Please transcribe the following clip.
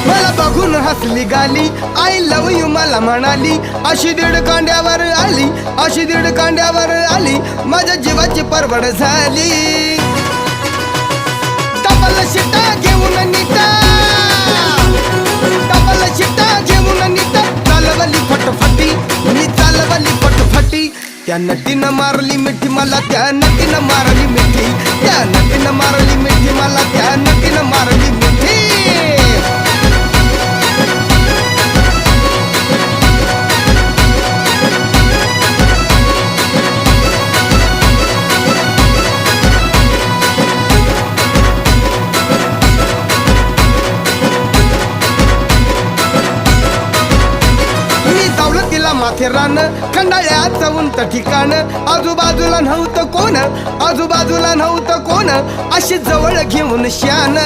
मला बघून हसली गाली, आय लव यू मला म्हणाली. अशी दीड कांड्यावर आली, अशी दीड कांड्यावर आली, माझ्या जीवाची परवड झाली. डबल शिटा घेऊन नीटा, डबल शिटा घेऊन नीटा, चालवली फटफटी, मी चालवली फटफटी. त्या नटीनं मारली मिठी मला, त्या नटीनं मारली मिठी, त्या नटीनं मारली मिठी मला, त्या नटीनं मारली मिठी. माथेरान खंडाळ्याचं उंच ठिकाण, आजूबाजूला नव्हतं कोण, आजूबाजूला नव्हतं कोण, अशी जवळ घेऊन शान.